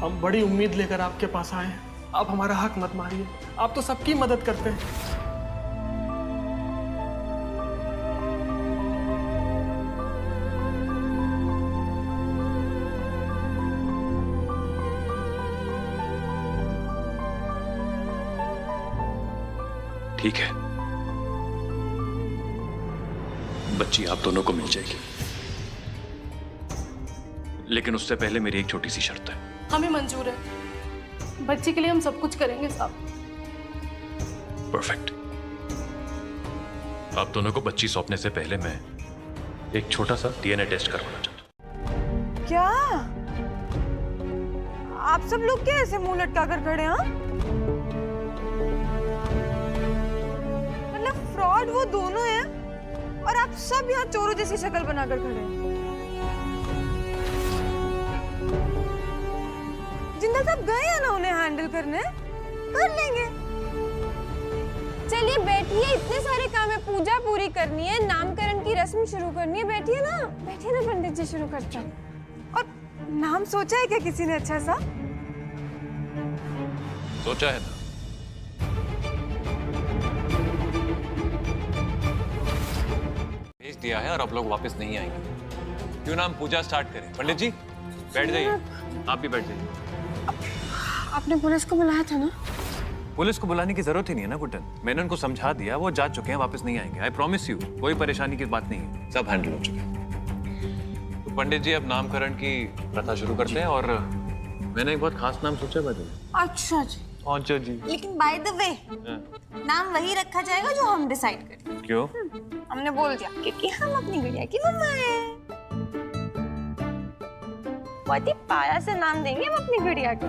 हम बड़ी उम्मीद लेकर आपके पास आए हैं। आप हमारा हक मत मारिए, आप तो सबकी मदद करते हैं। ठीक है, बच्ची आप दोनों को मिल जाएगी, लेकिन उससे पहले मेरी एक छोटी सी शर्त है। हमें मंजूर है, बच्चे के लिए हम सब कुछ करेंगे साहब। परफेक्ट। आप दोनों को बच्ची सौंपने से पहले मैं एक छोटा सा डीएनए टेस्ट करवाना चाहता हूं। क्या आप सब लोग क्या ऐसे मुंह लटका कर खड़े हैं? मतलब फ्रॉड वो दोनों हैं और आप सब यहाँ चोरों जैसी शक्ल बनाकर खड़े हैं। जिंदा साहब गए हैं ना उन्हें हैंडल करने, कर लेंगे। चलिए बैठिए, इतने सारे काम है, पूजा पूरी करनी है, नामकरण की रस्म शुरू करनी है। बैठिए ना पंडित जी, शुरू करते हैं। और नाम सोचा है क्या किसी ने अच्छा सा? सोचा है ना। भेज दिया है और अब लोग वापस नहीं आएंगे। क्यों ना हम पूजा स्टार्ट करें? पंडित जी बैठ जाइए, आप भी बैठ जाइए। आपने पुलिस को बुलाया था ना? पुलिस को बुलाने की जरूरत ही नहीं है ना गुड्डन, मैंने उनको समझा दिया, वो जा चुके हैं, वापस नहीं आएंगे। आई प्रॉमिस यू, कोई परेशानी की बात नहीं है, सब हैंडल हो चुके हैं। तो पंडित जी अब नामकरण की प्रथा शुरू करते हैं और मैंने एक बहुत खास नाम सोचा है। अच्छा जी। अच्छा जी। लेकिन बाय द वे नाम वही रखा जाएगा जो हम डिसाइड करें। क्यों? हमने बोल दिया क्योंकि हम अपनी गुड़िया की मम्मा हैं। बहुत ही पाया से नाम देंगे हम अपनी गुड़िया को।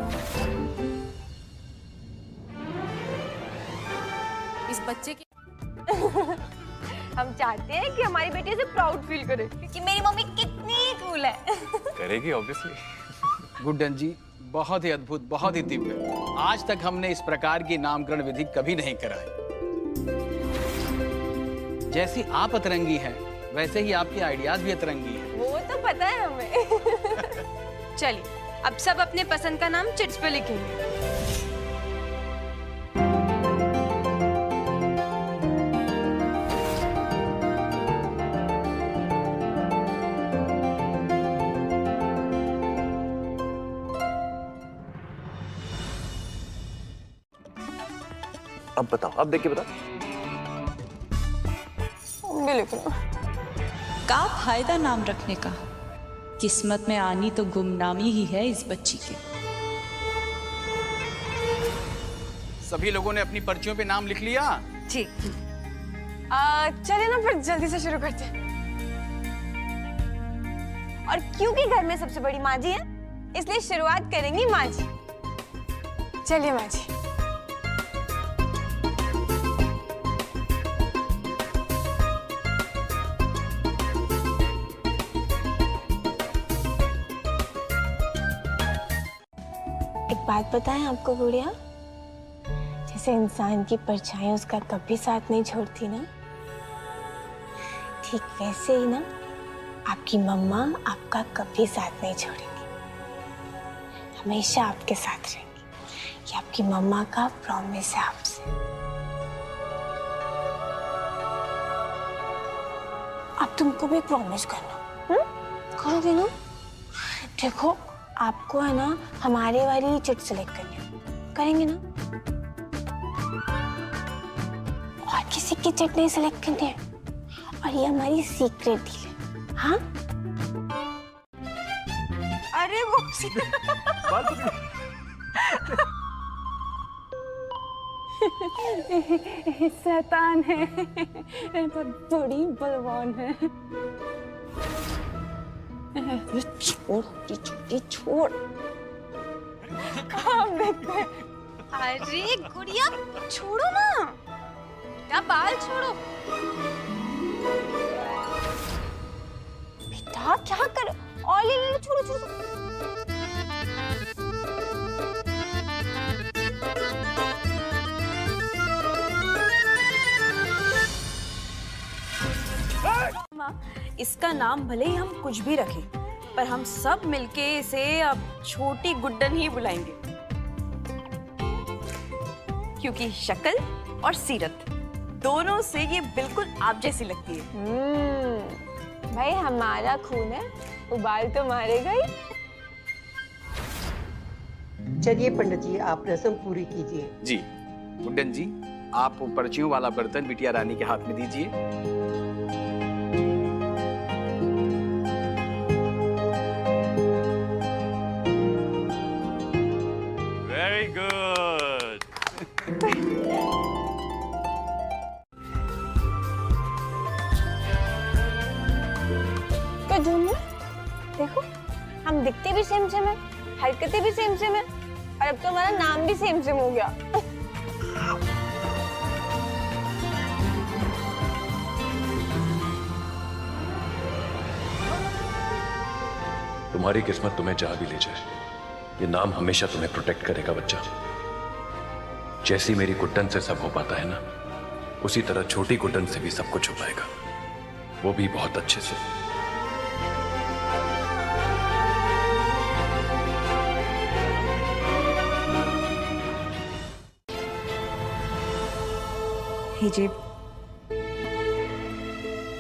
इस बच्चे की हम चाहते हैं कि हमारी बेटी से प्राउड फील करे क्योंकि मेरी मम्मी कितनी कूल है। करेगी ऑब्वियसली। गुड्डन जी बहुत ही अद्भुत, बहुत ही दिव्य। आज तक हमने इस प्रकार की नामकरण विधि कभी नहीं कराई। जैसी आप अतरंगी हैं, वैसे ही आपके आइडियाज भी अतरंगी हैं। वो तो पता है हमें। चलिए अब सब अपने पसंद का नाम चिट्स पे लिखेंगे। अब बताओ, अब देख के बताओ। का फायदा नाम रखने का? किस्मत में आनी तो गुमनामी ही है इस बच्ची की। सभी लोगों ने अपनी पर्चियों पे नाम लिख लिया? ठीक। चलिए ना फिर जल्दी से शुरू करते हैं। और क्योंकि घर में सबसे बड़ी माँ जी है, इसलिए शुरुआत करेंगी माँ जी। चलिए माँ जी। एक बात बताएं आपको गुड़िया, जैसे इंसान की परछाई उसका कभी साथ नहीं छोड़ती ना, ठीक वैसे ही ना आपकी मम्मा आपका कभी साथ नहीं छोड़ेंगी, हमेशा आपके साथ रहेंगी। ये आपकी मम्मा का प्रॉमिस है आपसे। अब तुमको भी प्रॉमिस करना, करोगे ना? देखो आपको है ना हमारे वाली चिट सेलेक्ट करनी है, करेंगे ना? और किसी की चिट नहीं सेलेक्ट करनी है, और ये हमारी सीक्रेट डील है। हाँ? अरे वो शैतान है, बड़ी बलवान है। छोड़ छोटी छोड़। हम देखते हैं। अरे गुड़िया छोड़ो ना, क्या बाल छोड़ो। बेटा क्या कर, और ले छोड़ो छोड़ो। इसका नाम भले ही हम कुछ भी रखें, पर हम सब मिलके इसे अब छोटी गुड्डन ही बुलाएंगे, क्योंकि शक्ल और सीरत दोनों से ये बिल्कुल आप जैसी लगती है। भाई हमारा खून है, उबाल तो मारेगा ही। चलिए पंडित जी, आप रस्म पूरी कीजिए। जी गुड्डन जी, आप वो पर्चियों वाला बर्तन बिटिया रानी के हाथ में दीजिए। Very good. तो झूम देखो, हम दिखते भी सेम सेम है, हरकतें भी सेम सेम है, और अब तो हमारा नाम भी सेम सेम हो गया। तुम्हारी किस्मत तुम्हें जहां भी ले जाए, ये नाम हमेशा तुम्हें प्रोटेक्ट करेगा बच्चा। जैसी मेरी गुड्डन से सब हो पाता है ना, उसी तरह छोटी गुड्डन से भी सब कुछ हो पाएगा, वो भी बहुत अच्छे से। हिजेब,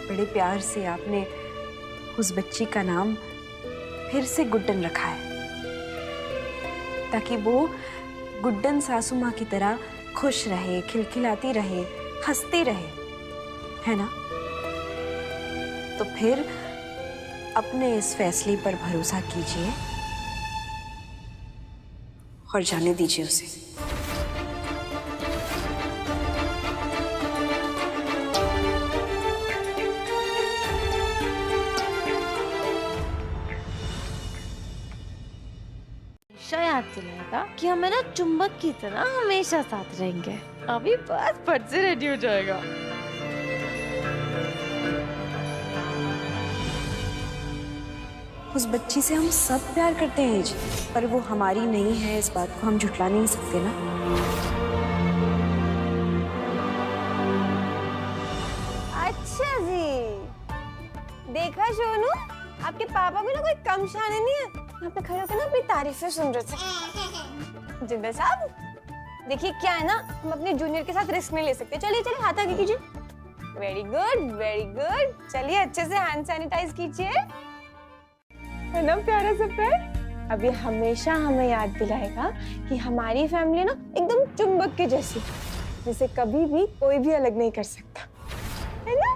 बड़े प्यार से आपने उस बच्ची का नाम फिर से गुड्डन रखा है, ताकि वो गुड्डन सासू माँ की तरह खुश रहे, खिलखिलाती रहे, हंसती रहे, है ना? तो फिर अपने इस फैसले पर भरोसा कीजिए और जाने दीजिए उसे। याद दिलाएगा कि हमें ना चुंबक की तरह हमेशा साथ रहेंगे। अभी बस फट से रेडी हो जाएगा। उस बच्ची से हम सब प्यार करते हैं जी, पर वो हमारी नहीं है, इस बात को हम झुठला नहीं सकते ना। अच्छा जी, देखा सोनू, आपके पापा भी ना कोई कम शाने नहीं है। यहाँ पे खड़े होकर ना अपनी तारीफें सुन रहे थे। जिंदा साहब, देखिए क्या है ना, हम अपने जूनियर के साथ रिस्क नहीं ले सकते। चलिए चलिए, हाथ आगे कीजिए। Very good, very good. चलिए अच्छे से हैंड सैनिटाइज कीजिए। है ना प्यारा सा पैर? अब ये हमेशा हमें याद दिलाएगा कि हमारी फैमिली ना एकदम चुंबक के जैसी, जिसे कभी भी कोई भी अलग नहीं कर सकता, है ना?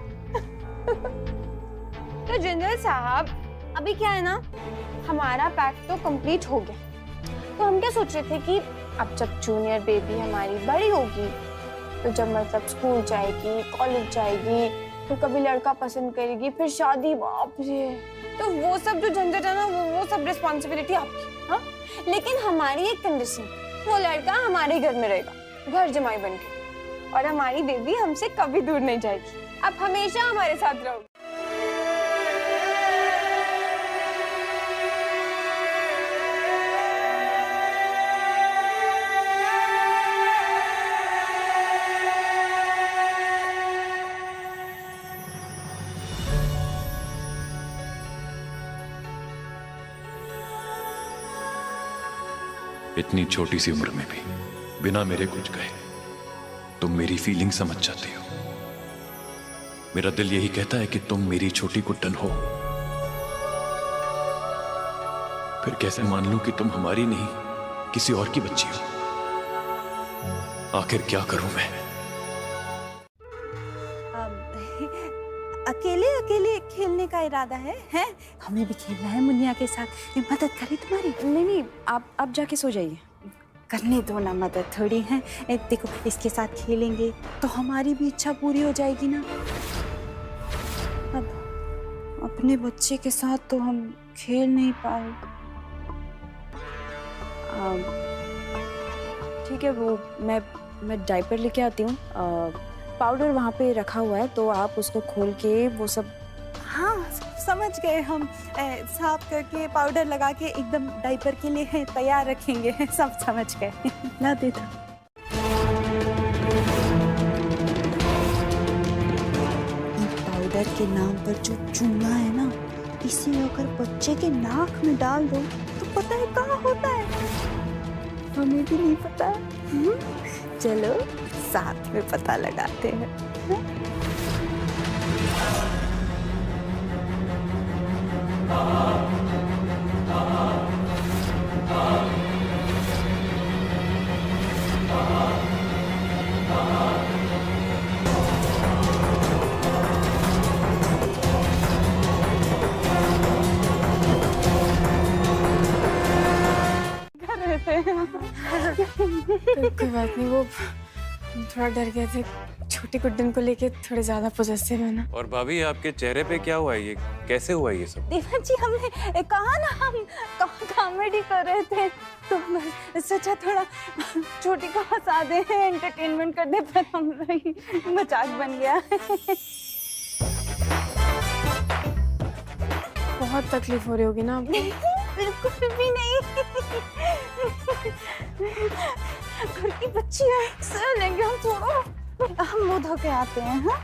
तो जनरल साहब, अभी क्या है ना, हमारा पैक तो कंप्लीट हो गया। तो हम क्या सोच रहे थे कि अब जब जूनियर बेबी हमारी बड़ी होगी, तो जब मतलब स्कूल जाएगी, कॉलेज जाएगी, फिर कभी लड़का पसंद करेगी, फिर शादी, बाप रे, तो वो सब जो झंझट है ना, वो सब रिस्पॉन्सिबिलिटी आपकी। हाँ, लेकिन हमारी एक कंडीशन, वो लड़का हमारे घर में रहेगा, घर जमाई बन के, और हमारी बेबी हमसे कभी दूर नहीं जाएगी। आप हमेशा हमारे साथ रहोगे। इतनी छोटी सी उम्र में भी बिना मेरे कुछ कहे तुम मेरी फीलिंग समझ जाती हो। मेरा दिल यही कहता है कि तुम मेरी छोटी गुड्डन हो। फिर कैसे मान लूं कि तुम हमारी नहीं, किसी और की बच्ची हो? आखिर क्या करूं मैं? अकेले अकेले खेलने का इरादा है? हैं? हमें भी खेलना है मुनिया के साथ। मैं मदद करी तुम्हारी? नहीं नहीं, आप जाके सो जाइए। करने दो ना मदद, थोड़ी है। देखो, इसके साथ खेलेंगे तो हमारी भी इच्छा पूरी हो जाएगी ना। अब अपने बच्चे के साथ तो हम खेल नहीं पाए। ठीक है, वो मैं डायपर लेके आती हूँ। पाउडर वहाँ पे रखा हुआ है, तो आप उसको खोल के वो सब। हाँ, समझ गए हम। साफ करके पाउडर लगा के एकदम डायपर के लिए तैयार रखेंगे। सब समझ गए। ला दे दो। पाउडर के नाम पर जो चूना है ना, इसे अगर बच्चे के नाक में डाल दो तो पता है कहाँ होता है? हमें भी नहीं पता। चलो साथ में पता लगाते हैं। कोई बात नहीं, वो थोड़ा डर गए थे। छोटी गुड्डन को लेके थोड़े ज्यादा पोजेसिव है ना। और भाभी आपके चेहरे पे क्या हुआ है? ये कैसे हुआ ये सब? देवा जी हमने कहा ना हम कॉमेडी कर रहे थे तो बस सोचा थोड़ा छोटी को हंसा दे, एंटरटेनमेंट कर दे, पर हम मजाक बन गया। बहुत तकलीफ हो रही होगी ना आपको? बिल्कुल भी नहीं। घर की बच्ची है, सह लेंगे हम थोड़ा। हम मुंह धो के आते हैं। हाँ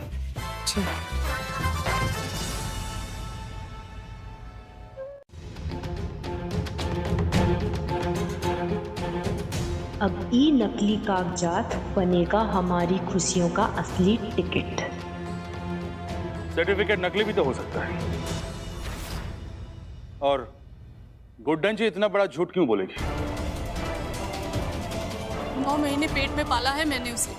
अब ई नकली कागजात बनेगा हमारी खुशियों का असली टिकट। सर्टिफिकेट नकली भी तो हो सकता है। और गुड्डन जी इतना बड़ा झूठ क्यों बोलेगी? 9 महीने पेट में पाला है मैंने उसे,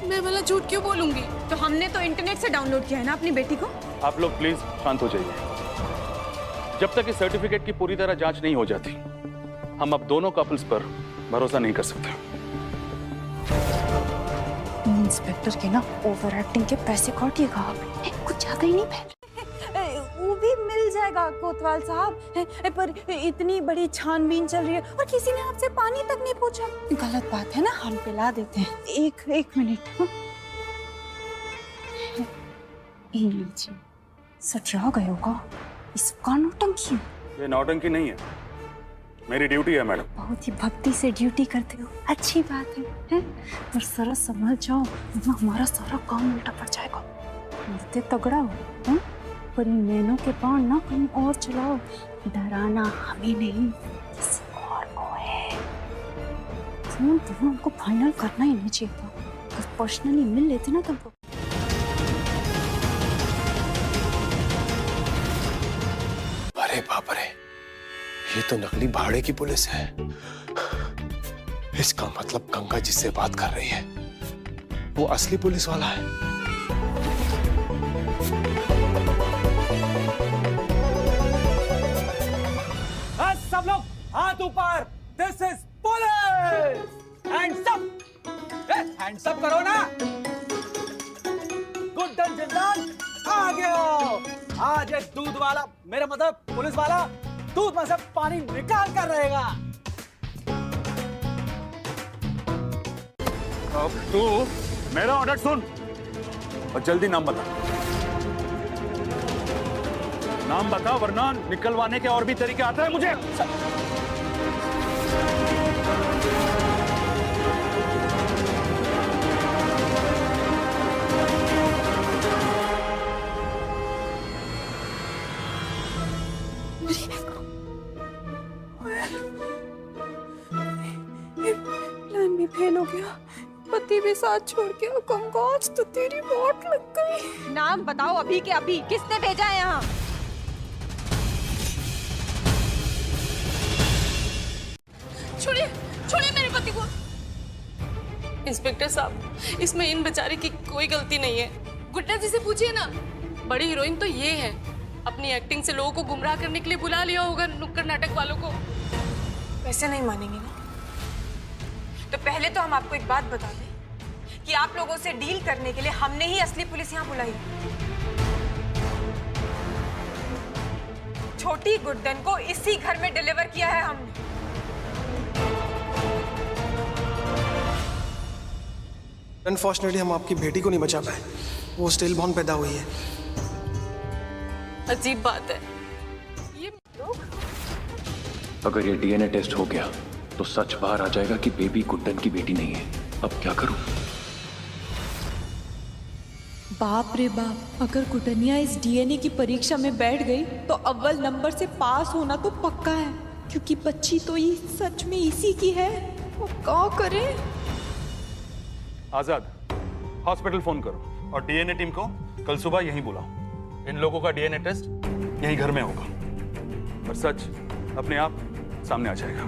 मैं भला झूठ क्यों बोलूंगी? तो हमने तो इंटरनेट से डाउनलोड किया है ना अपनी बेटी को। आप लोग प्लीज शांत हो जाइए। जब तक इस सर्टिफिकेट की पूरी तरह जांच नहीं हो जाती, हम अब दोनों कपल्स पर भरोसा नहीं कर सकते। इंस्पेक्टर के ना ओवर एक्टिंग के पैसे काटिएगा आप। कुछ आ गई नहीं पहले। वो भी मिल जाएगा कोतवाल साहब, पर इतनी बड़ी छानबीन चल रही है और किसी ने आपसे पानी तक नहीं पूछा। गलत बात है ना, हम पिला देते हैं। एक मिनट। लीजिए, सचा गए होगा। इसका नौटंकी। ये नौटंकी नहीं है, मेरी ड्यूटी है मैडम। बहुत ही भक्ति से ड्यूटी करते हो, अच्छी बात है? पर जरा समझ जाओ, हमारा सारा काम उल्टा पड़ जाएगा। इतने तगड़ा हो, है? पर इन नैनों के पांव ना कहीं और चलाओ। डराना हमें नहीं, किसी और को है। तुम हमको फाइनल करना ही नहीं चाहिए था। बस पर्सनली मिल लेते ना तुमको। अरे बाप रे, ये तो नकली भाड़े की पुलिस है। इसका मतलब गंगा जिससे बात कर रही है वो असली पुलिस वाला है। सब लोग हाथ ऊपर। This is police. Hands up. Hands up करो ना। गुड्डन जिंदान आ गया। आज एक दूध वाला, मेरा मतलब पुलिस वाला, दूध में से पानी निकाल कर रहेगा। अब तू मेरा ऑर्डर सुन और जल्दी नाम बता। नाम बता वरना निकलवाने के और भी तरीके आते हैं मुझे। प्लान भी फेल हो गया, पति भी साथ छोड़ के, कंगाज तो तेरी मौत लग गई। नाम बताओ अभी के अभी, किसने भेजा है यहाँ? छोड़िए मेरे पति को। इंस्पेक्टर साहब, इसमें इन बेचारे की कोई गलती नहीं है। गुड्डा जी से पूछिए ना। बड़ी हीरोइन तो ये है, अपनी एक्टिंग से लोगों को गुमराह करने के लिए बुला लिया होगा नुक्कड़ नाटक वालों को। वैसे नहीं मानेंगे ना? तो पहले तो हम आपको एक बात बता दें कि आप लोगों से डील करने के लिए हमने ही असली पुलिस यहाँ बुलाई। छोटी गुड्डन को इसी घर में डिलीवर किया है हमने। अनफॉर्चुनेटली हम आपकी बेटी को नहीं बचा पाए, वो स्टिल बॉर्न पैदा हुई है। अजीब बात है ये। अगर ये डीएनए टेस्ट हो गया तो सच बाहर आ जाएगा कि बेबी गुड्डन की बेटी नहीं है। अब क्या करूं? बाप रे बाप, अगर कुटनिया इस डीएनए की परीक्षा में बैठ गई तो अव्वल नंबर से पास होना तो पक्का है, क्योंकि बच्ची तो ये सच में इसी की है। वो क्या करे? आजाद, हॉस्पिटल फोन करो और डीएनए टीम को कल सुबह यहीं बुलाओ। इन लोगों का डीएनए टेस्ट यहीं घर में होगा और सच अपने आप सामने आ जाएगा।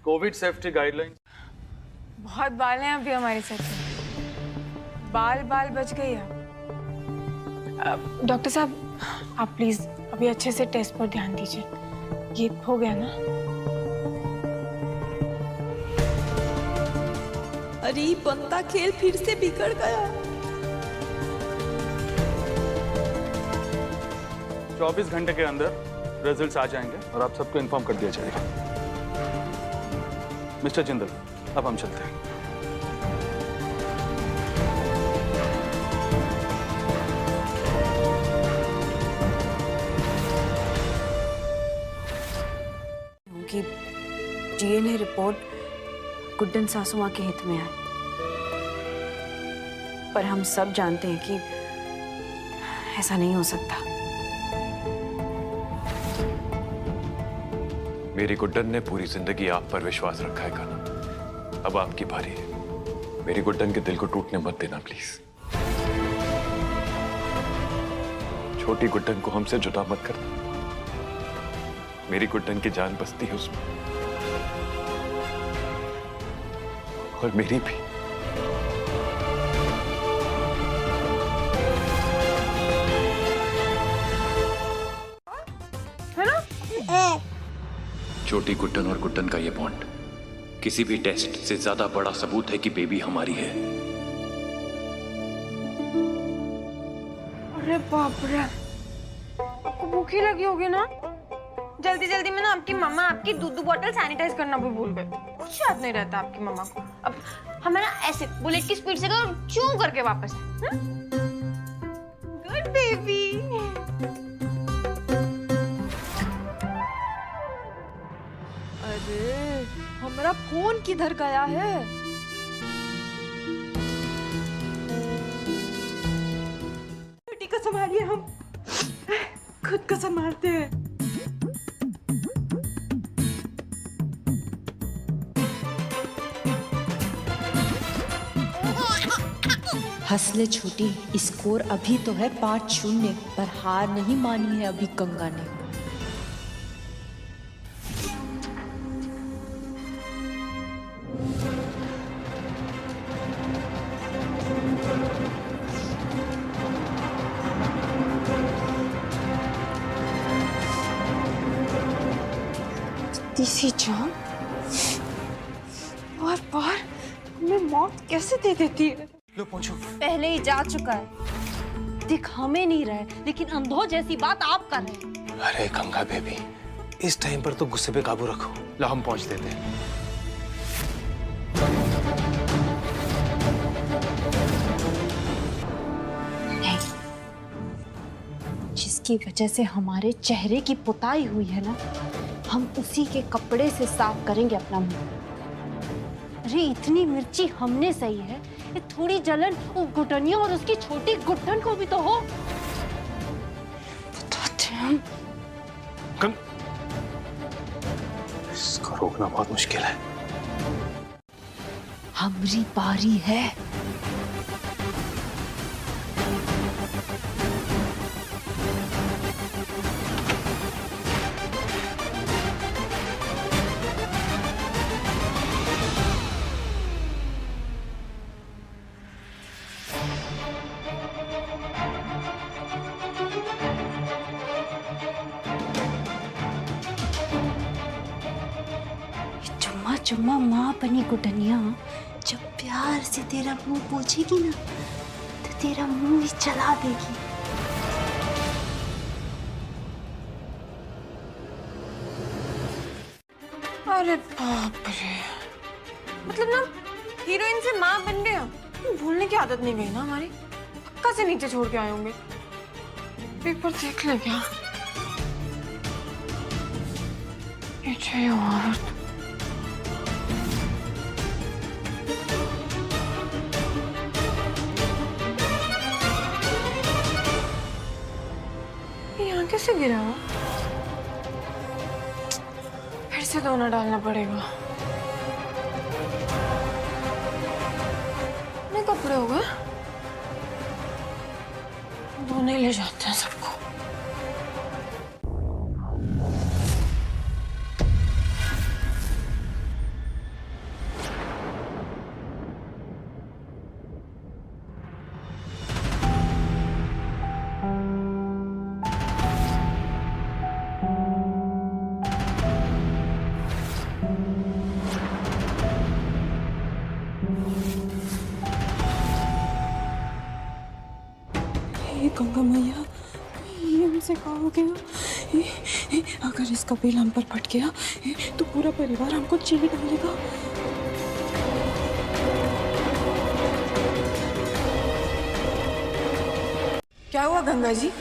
Covid safety guidelines. बहुत बाल हैं अभी हमारे साथ में। बाल बाल बच गई है। डॉक्टर साहब, आप प्लीज अभी अच्छे से टेस्ट पर ध्यान दीजिए। ये हो गया ना? अरे बनता खेल फिर से बिगड़ गया। 24 घंटे के अंदर रिजल्ट्स आ जाएंगे और आप सबको इन्फॉर्म कर दिया जाएगा। मिस्टर जिंदल, अब हम चलते हैं। कि डीएनए रिपोर्ट गुड्डन सासू माँ के हित में है, पर हम सब जानते हैं कि ऐसा नहीं हो सकता। मेरी गुड्डन ने पूरी जिंदगी आप पर विश्वास रखा है कान्हा। अब आपकी बारी है। मेरी गुड्डन के दिल को टूटने मत देना प्लीज। छोटी गुड्डन को हमसे जुदा मत करना। मेरी गुड्डन की जान बसती है उसमें, और मेरी भी। है ना? छोटी गुड्डन और गुड्डन का ये बॉन्ड किसी भी टेस्ट से ज्यादा बड़ा सबूत है कि बेबी हमारी है। अरे बाप रे, आपको भूख ही लगी होगी ना? जल्दी जल्दी में ना आपकी मम्मा आपकी दूध बॉटल सैनिटाइज करना भी भूल गए। कुछ याद नहीं रहता आपकी मम्मा को। अब हमें ना ऐसे बुलेट की स्पीड से करो, चूं करके वापस। Good baby. अरे हमारा फोन किधर गया है? बेटी को संभालिए, हम खुद को संभालते हैं। हंसले छोटी, स्कोर अभी तो है 5-0, पर हार नहीं मानी है अभी गंगा ने। तीसरी जान बार बार हमें मौत कैसे दे देती है? लो पहुंचो। पहले ही जा चुका है। दिख हमें नहीं रहा है, लेकिन अंधों जैसी बात आप कर रहे हैं। अरे गंगा बेबी, इस टाइम पर तो गुस्से पे काबू रखो। लो हम पहुंच देते हैं। जिसकी वजह से हमारे चेहरे की पुताई हुई है ना, हम उसी के कपड़े से साफ करेंगे अपना मुंह। अरे इतनी मिर्ची हमने सही है, ये थोड़ी जलन वो गुटनिया और उसकी छोटी गुट्टन को भी तो हो। बताते हम। इसको रोकना बहुत मुश्किल है। हमारी बारी है। चुम्मा माँ बनी गुटनिया जब प्यार से तेरा मुंह पोछेगी ना, तो तेरा मुंह ही चला देगी। अरे बाप रे, मतलब ना हीरोइन से माँ बन गया। भूलने की आदत नहीं गई ना हमारी। पक्का से नीचे छोड़ के आए होंगे। पेपर देख ले क्या? ये औरत से गिरा हो? फिर से धोना डालना पड़ेगा। इतने कपड़े हो गए, धोने ले जाते हैं सबको। गंगा मैया, ये हमसे कहा हो गया। अगर इसका बिल हम पर फट गया तो पूरा परिवार हमको जेल डालेगा। क्या हुआ गंगा जी?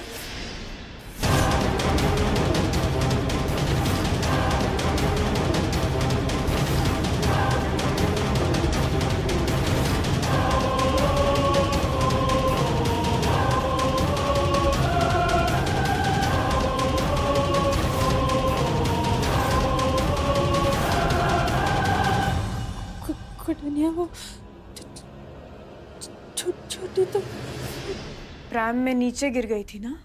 कुटनिया वो छोटी तो प्रैम में नीचे गिर गई थी ना?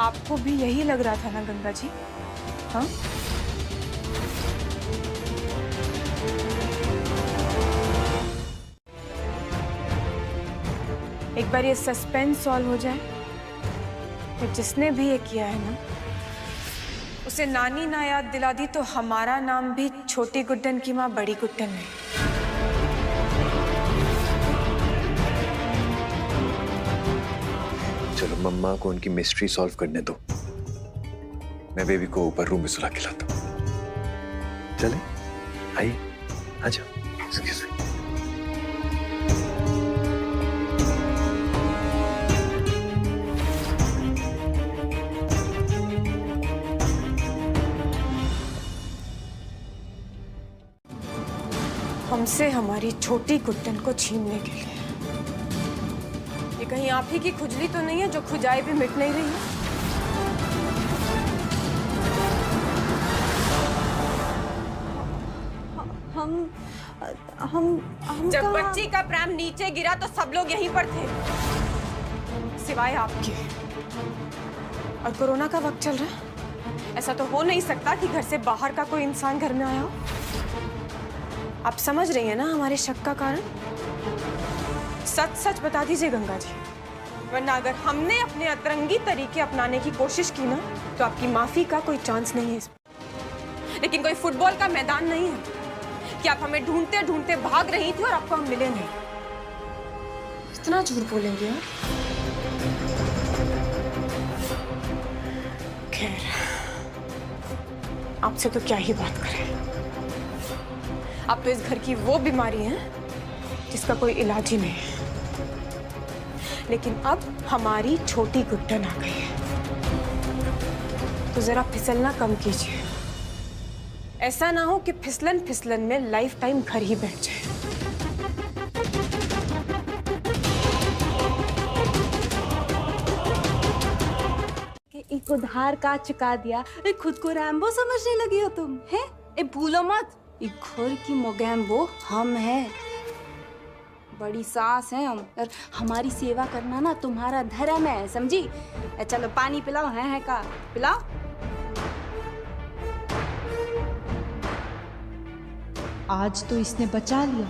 आपको भी यही लग रहा था ना गंगा जी? हाँ? एक बार ये सस्पेंस सॉल्व हो जाए तो जिसने भी ये किया है ना, उसे नानी ना याद दिला दी तो हमारा नाम भी छोटी गुड्डन की माँ बड़ी गुड्डन नहीं। चलो मम्मा को उनकी मिस्ट्री सॉल्व करने दो, मैं बेबी को ऊपर रूम में सुला के लाता हूँ। चले आइए, आ जाओ। Excuse me. हमसे हमारी छोटी गुड्डन को छीनने के लिए। ये कहीं आप ही की खुजली तो नहीं है जो खुजाई भी मिट नहीं रही है? हम जब बच्ची का प्राण नीचे गिरा तो सब लोग यहीं पर थे, सिवाय आपके। और कोरोना का वक्त चल रहा है, ऐसा तो हो नहीं सकता कि घर से बाहर का कोई इंसान घर में आया हो। आप समझ रही हैं ना हमारे शक का कारण? सच सच बता दीजिए गंगा जी, वरना अगर हमने अपने अतरंगी तरीके अपनाने की कोशिश की ना तो आपकी माफी का कोई चांस नहीं है इसमें। लेकिन कोई फुटबॉल का मैदान नहीं है कि आप हमें ढूंढते ढूंढते भाग रही थी और आपको हम मिले नहीं। इतना झूठ बोलेंगे आप? खैर, आपसे तो क्या ही बात करें। आप तो इस घर की वो बीमारी है जिसका कोई इलाज ही नहीं है। लेकिन अब हमारी छोटी गुड्डन आ गई है, तो जरा फिसलना कम कीजिए। ऐसा ना हो कि फिसलन फिसलन में लाइफ टाइम घर ही बैठ जाए। एक उधार का चुका दिया, खुद को रैम्बो समझने लगी हो तुम, हैं? भूलो मत, एक घर की मोगैम्बो हम हैं, बड़ी सास हैं हम, और हमारी सेवा करना ना तुम्हारा धर्म है, समझी? चलो पानी पिलाओ, है का पिलाओ। आज तो इसने बचा लिया,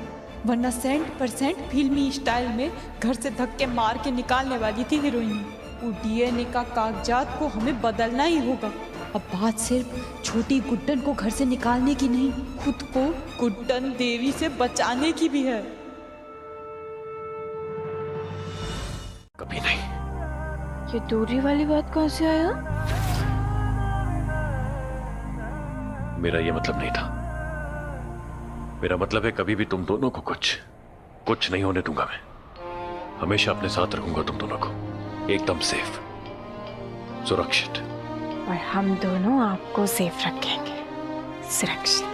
वरना 100% फिल्मी स्टाइल में घर से धक्के मार के निकालने वाली थी हीरोइन। वो डीएनए का कागजात को हमें बदलना ही होगा। अब बात सिर्फ छोटी गुड्डन को घर से निकालने की नहीं, खुद को गुड्डन देवी से बचाने की भी है। कभी नहीं। ये दूरी वाली बात कहाँ से आया? मेरा ये मतलब नहीं था। मेरा मतलब है कभी भी तुम दोनों को कुछ नहीं होने दूंगा मैं। हमेशा अपने साथ रखूंगा तुम दोनों को, एकदम सेफ, सुरक्षित। और हम दोनों आपको सेफ रखेंगे, सुरक्षित।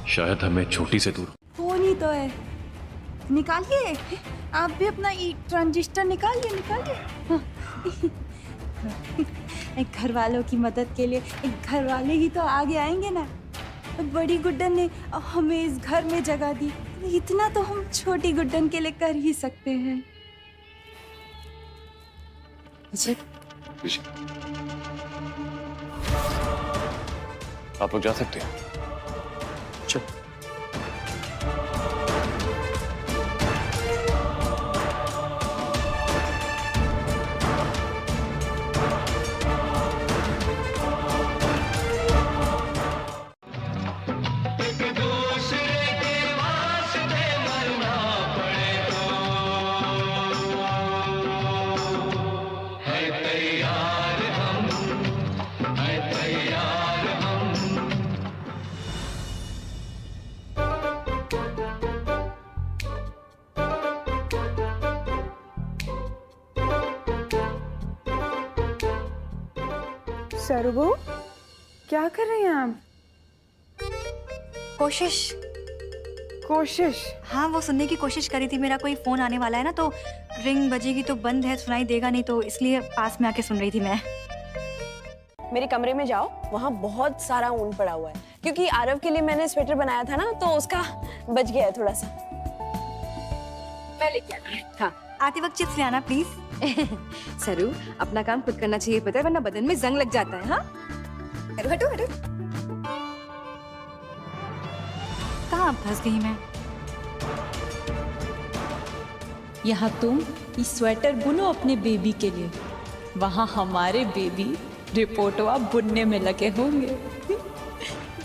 शायद हमें छोटी से दूर। फोन ही तो है, निकालिए आप भी अपना ट्रांजिस्टर निकालिए। हाँ। एक घर वालों की मदद के लिए एक घर वाले ही तो आगे आएंगे ना। बड़ी गुड्डन ने हमें इस घर में जगह दी, इतना तो हम छोटी गुड्डन के लिए कर ही सकते हैं। आप लोग जा सकते हैं। चल। सरुबू, क्या कर रही हैं आप? कोशिश? हाँ, वो सुनने की कोशिश करी थी। मेरा कोई फोन आने वाला है ना, तो रिंग बजेगी तो बंद है, सुनाई देगा नहीं, तो इसलिए पास में आके सुन रही थी मैं। मेरे कमरे में जाओ, वहाँ बहुत सारा ऊन पड़ा हुआ है, क्योंकि आरव के लिए मैंने स्वेटर बनाया था ना, तो उसका बच गया है थोड़ा सा। मैं लेके आती हूँ। हाँ, आते वक्त चिप्स ले आना प्लीज। सरू, अपना काम खुद करना चाहिए, पता है, वरना बदन में जंग लग जाता है। हाँ, हटो हटो हटो। कहाँ फंस गई मैं? यहाँ तुम इस स्वेटर बुनो अपने बेबी के लिए, वहाँ हमारे बेबी रिपोर्टवा बुनने में लगे होंगे।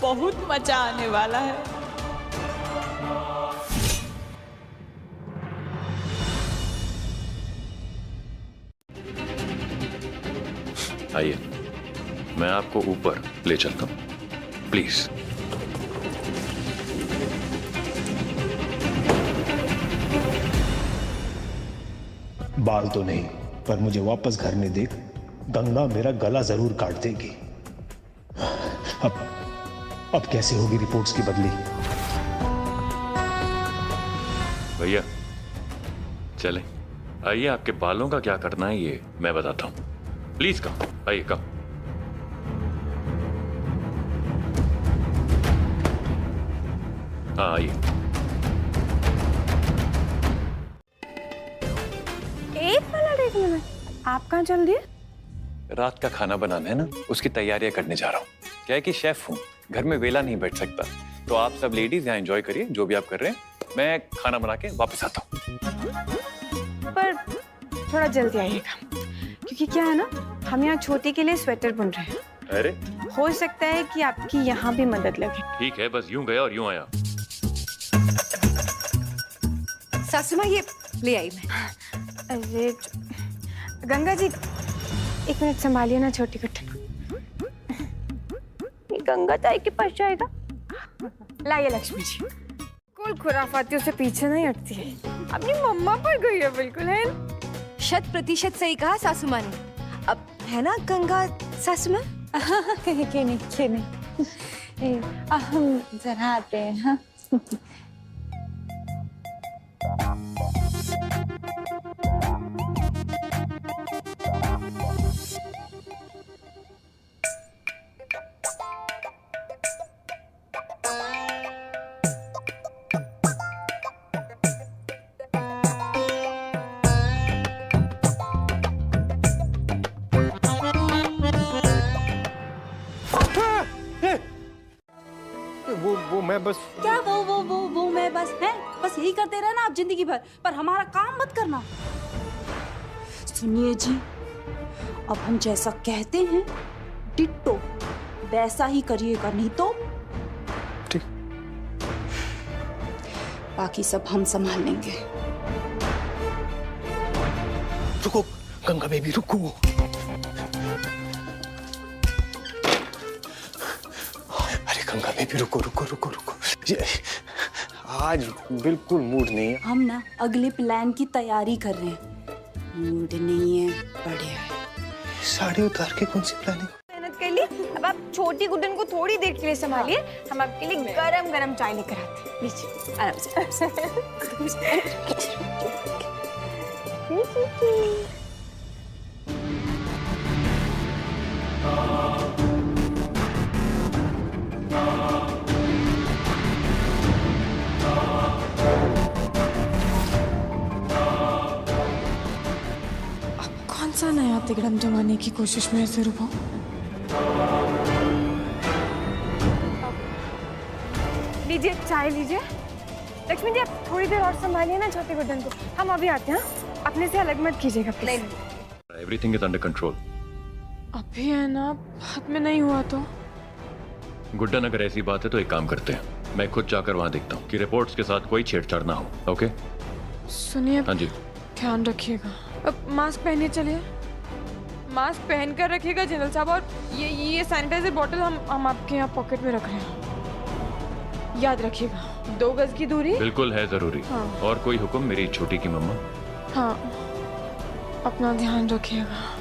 बहुत मजा आने वाला है। आइए, मैं आपको ऊपर ले चलता हूँ, प्लीज। बाल तो नहीं, पर मुझे वापस घर में देख, गंगा मेरा गला जरूर काट देगी। अब कैसे होगी रिपोर्ट्स की बदली? भैया चले, आइए, आपके बालों का क्या करना है ये मैं बताता हूँ। प्लीज कम, आइए कम। हाँ आइए। एक मिनट, आप कहाँ चल दिए? रात का खाना बनाना है ना, उसकी तैयारियां करने जा रहा हूँ। क्या है कि शेफ हूँ, घर में वेला नहीं बैठ सकता, तो आप सब लेडीज यहाँ एंजॉय करिए जो भी आप कर रहे हैं, मैं खाना बना के वापस आता हूँ। पर थोड़ा जल्दी आइएगा, क्योंकि क्या है ना, हम यहाँ छोटी के लिए स्वेटर बुन रहे हैं। अरे, हो सकता है कि आपकी यहाँ भी मदद लगे। ठीक है, बस यूं गया और यूं आया। सासू माँ, ये ले आई मैं। अरे गंगा जी, एक मिनट संभालिए ना छोटी गुड्डन। गंगा ताई के पास जाएगा। लाइए लक्ष्मी जी। कुल खुराफातियों से पीछे नहीं हटती है, अपनी मम्मा पर गई है बिल्कुल, है 100% सही कहा सासू माँ ने। अब है ना गंगा सासू माँ? क्यों नहीं। हम जरा आते हैं। हाँ। वो मैं बस क्या वो मैं बस है, बस यही करते रहना आप जिंदगी भर, पर हमारा काम मत करना। सुनिए जी, अब हम जैसा कहते हैं डिट्टो वैसा ही करिएगा, नहीं तो ठीक। बाकी सब हम संभाल लेंगे। रुको गंगा बेबी, रुको। अरे गंगा बेबी, रुको। आज बिल्कुल मूड नहीं है। हम ना अगले प्लान की तैयारी कर रहे हैं। मूड नहीं है, बढ़िया है। साड़ी उतार के कौन सी प्लानिंग? मेहनत कर ली, अब आप छोटी गुड्डन को थोड़ी देर के लिए संभालिए, हम आपके लिए गरम गरम चाय लेकर आते हैं। लीजिए आराम से। कौन सा नया तिगड़म जमाने की कोशिश में ऐसे रुको? लीजिए चाय लीजिए। लक्ष्मी जी आप थोड़ी देर और संभालिए ना छोटे गुड्डन को, हम अभी आते हैं। अपने से अलग मत कीजिएगा please. Everything is under control. अभी है ना, बाद में नहीं हुआ तो? गुड्डन, अगर ऐसी बात है तो एक काम करते हैं, मैं खुद जाकर वहां देखता हूँ कि रिपोर्ट्स के साथ कोई छेड़छाड़ ना हो। ओके? सुनिए, हाँ जी। ध्यान रखिएगा। अब मास्क पहनिए, चलिए। मास्क पहन कर रखिएगा जनरल साहब, और ये सैनिटाइजर बॉटल हम आपके यहाँ पॉकेट में रख रहे हैं। याद रखिएगा, 2 गज की दूरी बिल्कुल है जरूरी। हाँ। और कोई हुक्म मेरी छोटी की मम्मा? हाँ, अपना ध्यान रखिएगा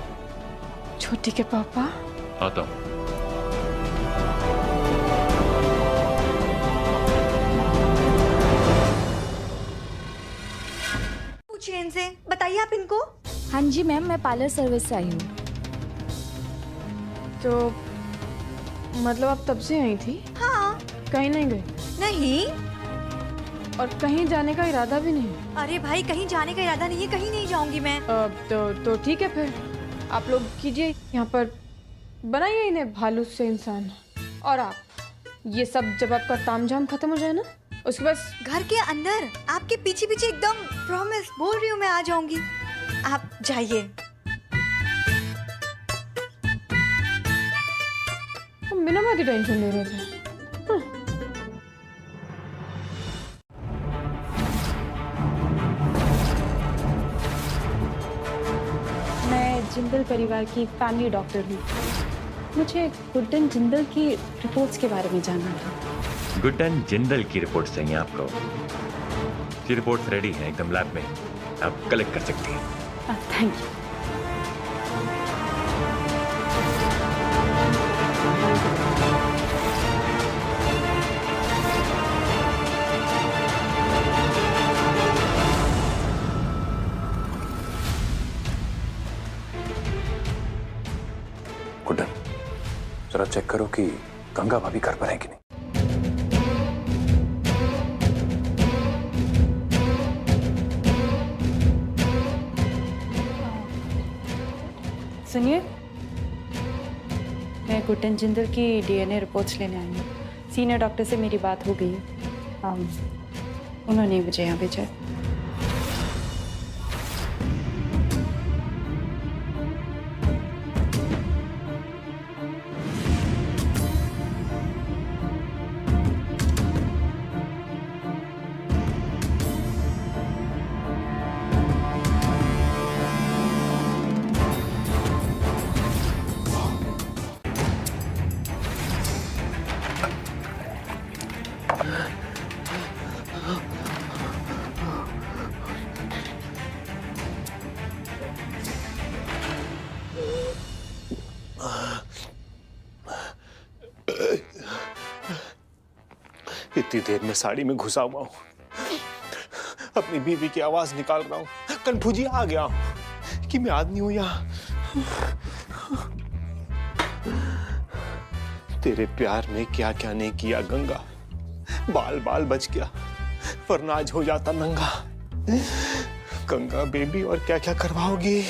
छोटी के पापा। आता हूँ। पूछिए इनसे, बताइए आप इनको। हाँ जी मैम, मैं पार्लर सर्विस से आई हूँ। तो मतलब आप तब से आई थी? हाँ। कहीं नहीं गई? नहीं। और कहीं जाने का इरादा भी नहीं? अरे भाई, कहीं जाने का इरादा नहीं है, कहीं नहीं जाऊंगी मैं। तो ठीक है, फिर आप लोग कीजिए, यहाँ पर बनाइए इन्हें भालू से इंसान। और आप ये सब जब आपका तामझाम खत्म हो जाए ना, उसके बाद घर के अंदर आपके पीछे पीछे एकदम प्रॉमिस बोल रही हूँ मैं आ जाऊंगी। आप जाइए। हम बिना बात ही टेंशन ले रहे थे। मैं जिंदल परिवार की फैमिली डॉक्टर हूँ। मुझे गुड्डन जिंदल की रिपोर्ट्स के बारे में जानना था। गुड्डन जिंदल की रिपोर्ट चाहिए आपको? की रिपोर्ट्स रेडी हैं एकदम लैब में, आप कलेक्ट कर सकती हैं। Thank you. गुड्डन, जरा चेक करो कि गंगा भाभी घर पर है कि नहीं। सुनिए, मैं गुड्डन जिंदल की डीएनए रिपोर्ट्स लेने आई हूँ। सीनियर डॉक्टर से मेरी बात हो गई है, उन्होंने मुझे यहाँ भेजा है। इतनी देर में साड़ी में घुसा हुआ हूं, अपनी बीवी की आवाज निकाल रहा हूं, कन्फ्यूजी आ गया हूं कि मैं आदमी हूं या तेरे प्यार में क्या क्या नहीं किया गंगा, बाल बाल बच गया वरना आज हो जाता नंगा। गंगा बेबी और क्या क्या करवाओगी?